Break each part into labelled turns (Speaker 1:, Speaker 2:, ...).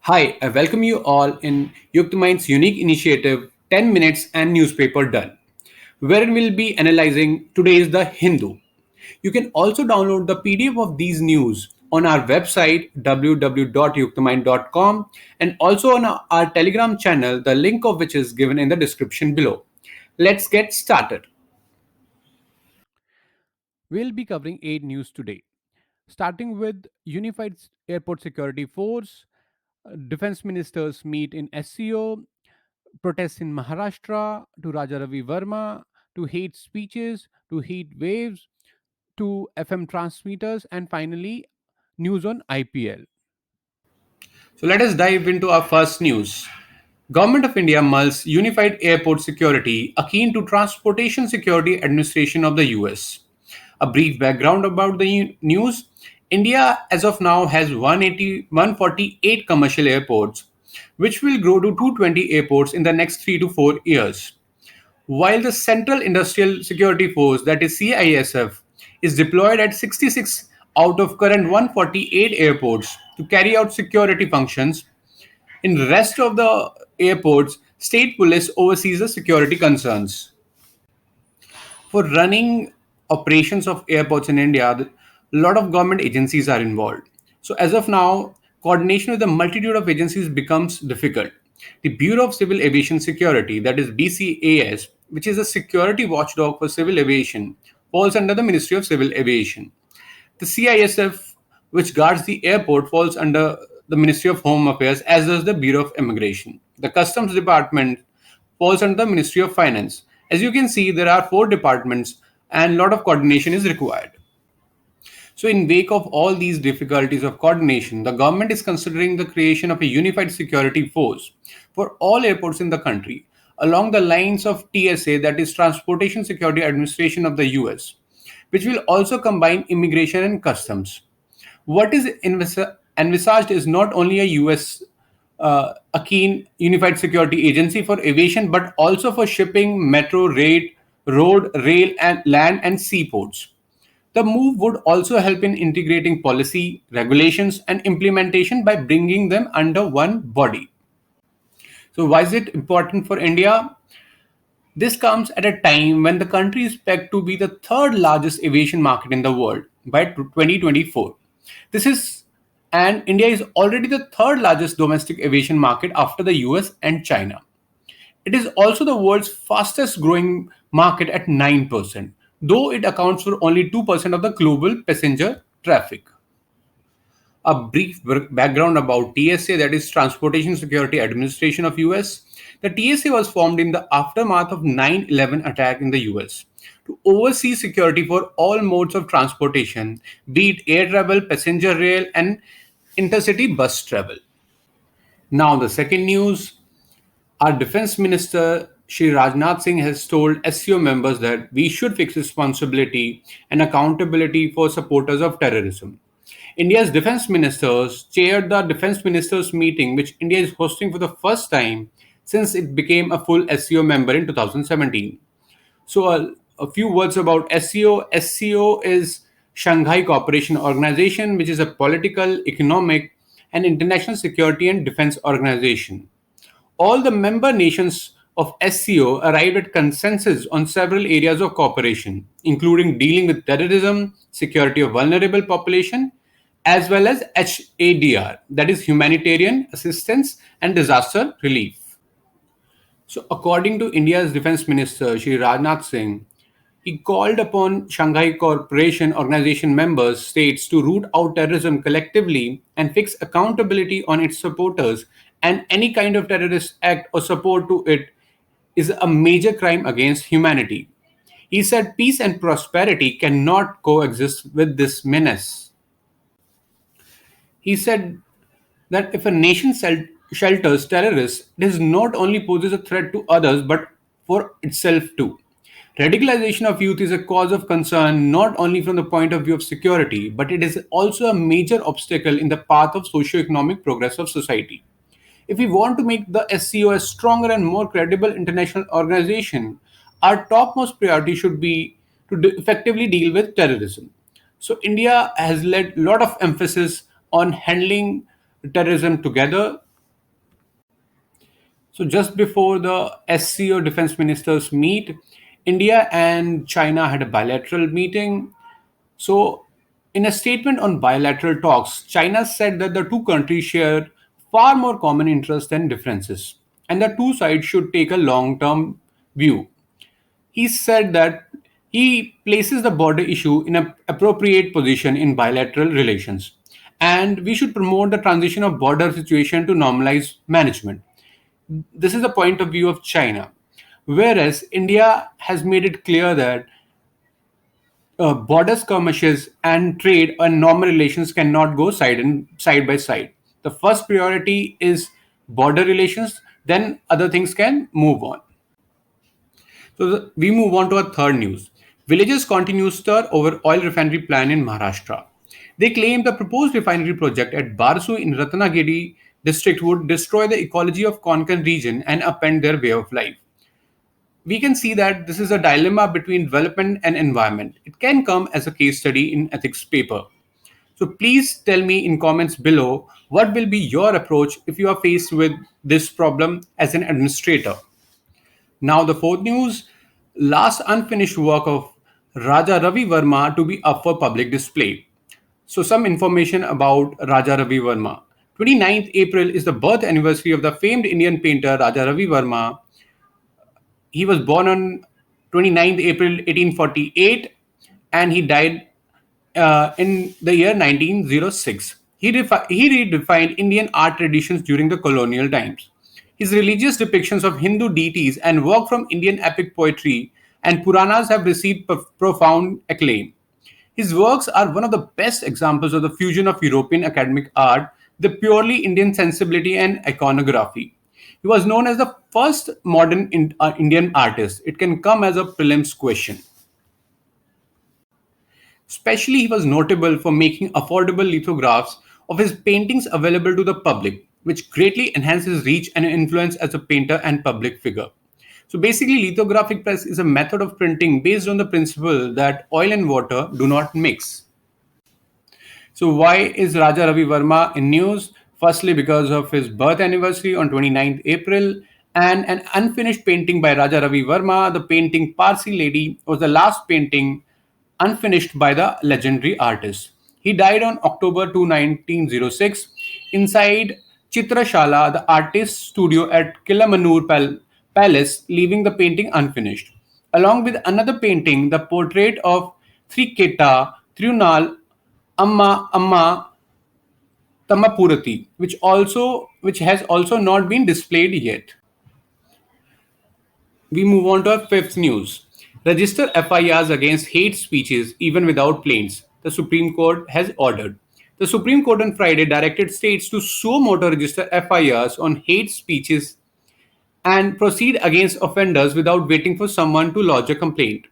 Speaker 1: Hi, I welcome you all in YuktMind's unique initiative 10 Minutes and Newspaper Done, wherein we'll be analyzing today's The Hindu. You can also download the PDF of these news on our website www.yuktmind.com and also on our Telegram channel, the link of which is given in the description below. Let's get started.
Speaker 2: We'll be covering 8 news today, starting with Unified Airport Security Force, defense ministers meet in SCO, protests in Maharashtra, to Raja Ravi Verma, to hate speeches, to heat waves, to FM transmitters, and finally, news on IPL.
Speaker 1: So let us dive into our first news. Government of India mulls unified airport security akin to Transportation Security Administration of the US. A brief background about the news. India as of now has 148 commercial airports, which will grow to 220 airports in the next 3 to 4 years. While the Central Industrial Security Force, that is CISF, is deployed at 66 out of current 148 airports to carry out security functions, in the rest of the airports, state police oversees the security concerns. For running operations of airports in India, a lot of government agencies are involved. So as of now, coordination with a multitude of agencies becomes difficult. The Bureau of Civil Aviation Security, that is BCAS, which is a security watchdog for civil aviation, falls under the Ministry of Civil Aviation. The CISF, which guards the airport, falls under the Ministry of Home Affairs, as does the Bureau of Immigration. The Customs Department falls under the Ministry of Finance. As you can see, there are four departments and a lot of coordination is required. So, in wake of all these difficulties of coordination, the government is considering the creation of a unified security force for all airports in the country, along the lines of TSA, that is Transportation Security Administration of the US, which will also combine immigration and customs. What is envisaged is not only a US akin unified security agency for aviation, but also for shipping, metro, road, rail, and land and seaports. The move would also help in integrating policy, regulations, and implementation by bringing them under one body. So, why is it important for India? This comes at a time when the country is pegged to be the third largest aviation market in the world by 2024. This is and India is already the third largest domestic aviation market after the US and China. It is also the world's fastest growing market at 9%, though it accounts for only 2% of the global passenger traffic. A brief background about TSA, that is Transportation Security Administration of US. The TSA was formed in the aftermath of 9/11 attack in the US to oversee security for all modes of transportation, be it air travel, passenger rail, and intercity bus travel. Now, the second news. Our Defense Minister Shri Rajnath Singh has told SCO members that we should fix responsibility and accountability for supporters of terrorism. India's defense ministers chaired the defense ministers meeting, which India is hosting for the first time since it became a full SCO member in 2017. So, a few words about SCO. SCO is Shanghai Cooperation Organization, which is a political, economic, and international security and defense organization. All the member nations of SCO arrived at consensus on several areas of cooperation, including dealing with terrorism, security of vulnerable population, as well as HADR, that is humanitarian assistance and disaster relief. So, according to India's Defense Minister, Shri Rajnath Singh, he called upon Shanghai Cooperation Organization members states to root out terrorism collectively and fix accountability on its supporters, and any kind of terrorist act or support to it is a major crime against humanity. He said peace and prosperity cannot coexist with this menace. He said that if a nation shelters terrorists, this not only poses a threat to others but for itself too. Radicalization of youth is a cause of concern not only from the point of view of security, but it is also a major obstacle in the path of socio-economic progress of society. If we want to make the SCO a stronger and more credible international organization, our topmost priority should be to effectively deal with terrorism. So India has led a lot of emphasis on handling terrorism together. So just before the SCO defense ministers meet, India and China had a bilateral meeting. So, in a statement on bilateral talks, China said that the two countries share far more common interests than differences, and the two sides should take a long term view. He said that he places the border issue in an appropriate position in bilateral relations, and we should promote the transition of border situation to normalized management. This is the point of view of China. Whereas India has made it clear that border skirmishes and trade and normal relations cannot go side by side. The first priority is border relations, then other things can move on. So we move on to our third news. Villagers continue stir over oil refinery plan in Maharashtra. They claim the proposed refinery project at Barsu in Ratnagiri district would destroy the ecology of Konkan region and upend their way of life. We can see that this is a dilemma between development and environment. It can come as a case study in ethics paper. So please tell me in comments below what will be your approach if you are faced with this problem as an administrator. Now the fourth news, last unfinished work of Raja Ravi Verma to be up for public display. So some information about Raja Ravi Verma. 29th April is the birth anniversary of the famed Indian painter Raja Ravi Verma. He was born on 29th April 1848 and he died in the year 1906. He redefined Indian art traditions during the colonial times. His religious depictions of Hindu deities and work from Indian epic poetry and Puranas have received profound acclaim. His works are one of the best examples of the fusion of European academic art, the purely Indian sensibility and iconography. He was known as the first modern Indian artist. It can come as a prelims question. Especially, he was notable for making affordable lithographs of his paintings available to the public, which greatly enhanced his reach and influence as a painter and public figure. So basically, lithographic press is a method of printing based on the principle that oil and water do not mix. So why is Raja Ravi Verma in news? Firstly, because of his birth anniversary on 29th April and an unfinished painting by Raja Ravi Verma, the painting Parsi Lady, was the last painting unfinished by the legendary artist. He died on October 1906 inside Chitrashala, the artist's studio at Kilamanur Palace, leaving the painting unfinished. Along with another painting, the portrait of Thriketa Trunal Amma Tamapurati, which has also not been displayed yet. We move on to our fifth news. Register FIRs against hate speeches even without plaints, the Supreme Court has ordered. The Supreme Court on Friday directed states to so motor register FIRs on hate speeches and proceed against offenders without waiting for someone to lodge a complaint.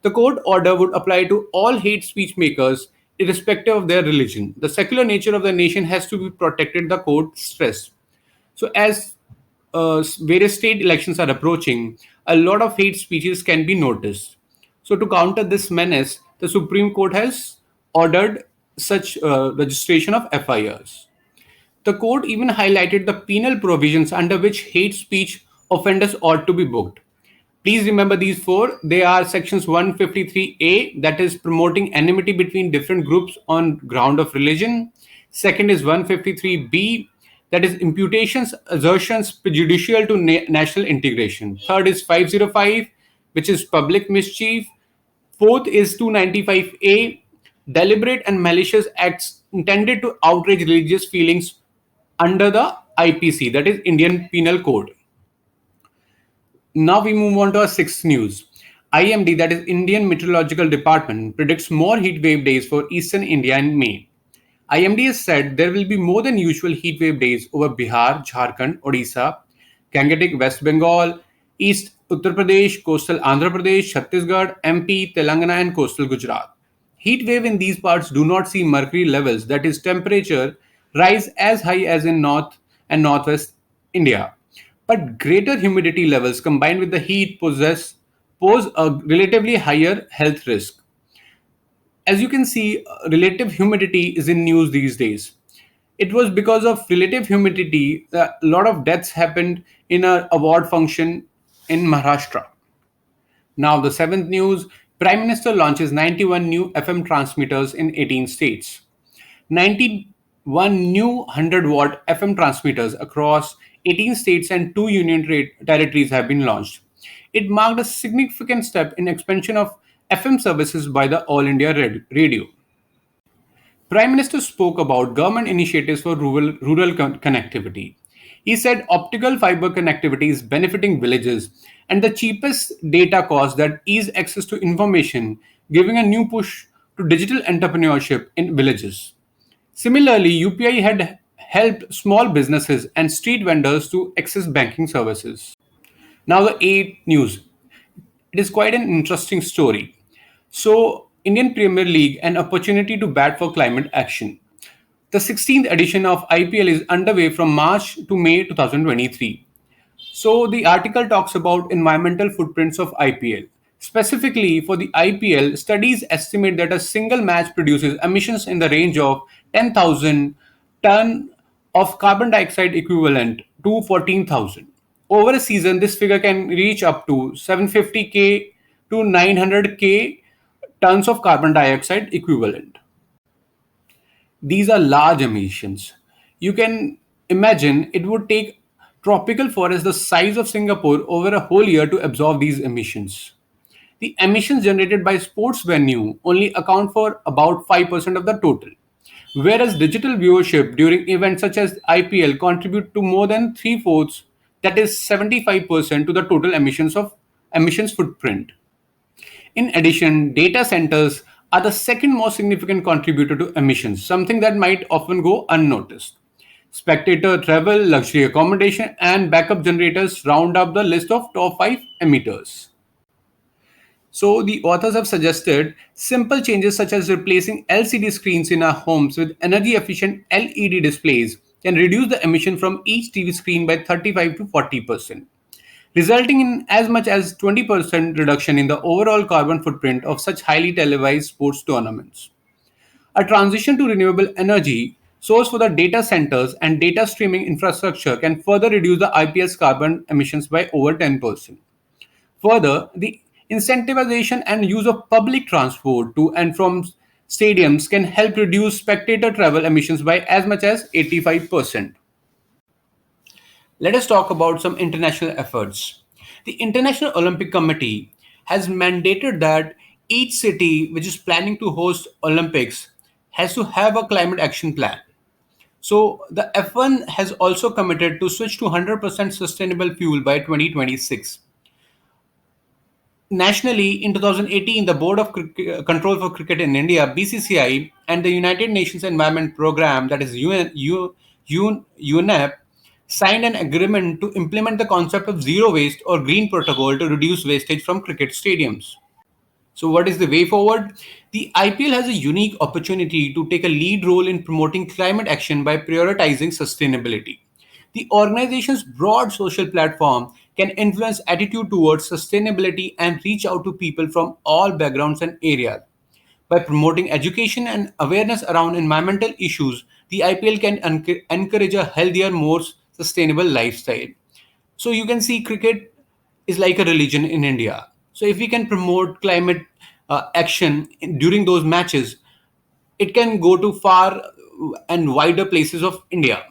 Speaker 1: The court order would apply to all hate speech makers, irrespective of their religion. The secular nature of the nation has to be protected, the court stressed. So, as various state elections are approaching, a lot of hate speeches can be noticed. So, to counter this menace, the Supreme Court has ordered such registration of FIRs. The court even highlighted the penal provisions under which hate speech offenders ought to be booked. Please remember these four. They are sections 153A, that is promoting enmity between different groups on ground of religion. Second is 153B, that is imputations, assertions prejudicial to national integration. Third is 505, which is public mischief. Fourth is 295A, deliberate and malicious acts intended to outrage religious feelings under the IPC, that is Indian Penal Code. Now we move on to our sixth news. IMD, that is Indian Meteorological Department, predicts more heat wave days for eastern India in May. IMD has said there will be more than usual heat wave days over Bihar, Jharkhand, Odisha, Gangetic West Bengal, East Uttar Pradesh, coastal Andhra Pradesh, Chhattisgarh, MP, Telangana, and coastal Gujarat. Heat wave in these parts do not see mercury levels, that is temperature, rise as high as in north and northwest India. But greater humidity levels combined with the heat pose a relatively higher health risk. As you can see, relative humidity is in news these days. It was because of relative humidity that a lot of deaths happened in an award function in Maharashtra. Now, the seventh news: Prime Minister launches 91 new FM transmitters in 18 states. 91 new 100-watt FM transmitters across 18 states and 2 union territories have been launched. It marked a significant step in expansion of FM services by the All India Radio. Prime Minister spoke about government initiatives for rural connectivity. He said optical fiber connectivity is benefiting villages and the cheapest data costs that ease access to information, giving a new push to digital entrepreneurship in villages. Similarly, UPI had helped small businesses and street vendors to access banking services. Now, the eighth news. It is quite an interesting story. So, Indian Premier League, an opportunity to bat for climate action. The 16th edition of IPL is underway from March to May 2023. So the article talks about environmental footprints of IPL. Specifically for the IPL, studies estimate that a single match produces emissions in the range of 10,000 ton of carbon dioxide equivalent to 14,000. Over a season, this figure can reach up to 750k to 900k tons of carbon dioxide equivalent. These are large emissions. You can imagine it would take tropical forests the size of Singapore over a whole year to absorb these emissions. The emissions generated by sports venue only account for about 5% of the total, whereas digital viewership during events such as IPL contribute to more than three-fourths, that is 75% to the total emissions footprint. In addition, data centers are the second most significant contributor to emissions, something that might often go unnoticed. Spectator travel, luxury accommodation, and backup generators round up the list of top 5 emitters. So, the authors have suggested simple changes such as replacing LCD screens in our homes with energy efficient LED displays can reduce the emission from each TV screen by 35 to 40%, resulting in as much as 20% reduction in the overall carbon footprint of such highly televised sports tournaments. A transition to renewable energy source for the data centers and data streaming infrastructure can further reduce the IPL's carbon emissions by over 10%. Further, the incentivization and use of public transport to and from stadiums can help reduce spectator travel emissions by as much as 85%. Let us talk about some international efforts. The International Olympic Committee has mandated that each city which is planning to host Olympics has to have a climate action plan. So the F1 has also committed to switch to 100% sustainable fuel by 2026. Nationally, in 2018, the Board of Control for Cricket in India, BCCI, and the United Nations Environment Programme, that is UNEP, signed an agreement to implement the concept of zero waste or green protocol to reduce wastage from cricket stadiums. So what is the way forward? The IPL has a unique opportunity to take a lead role in promoting climate action by prioritizing sustainability. The organization's broad social platform can influence attitude towards sustainability and reach out to people from all backgrounds and areas. By promoting education and awareness around environmental issues, the IPL can encourage a healthier, more sustainable lifestyle. So you can see cricket is like a religion in India. So if we can promote climate action during those matches, it can go to far and wider places of India.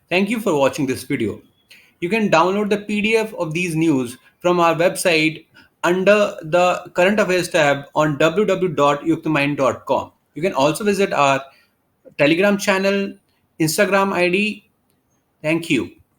Speaker 1: Thank you for watching this video. You can download the PDF of these news from our website under the Current Affairs tab on www.yuktmind.com. You can also visit our Telegram channel, Instagram ID. Thank you.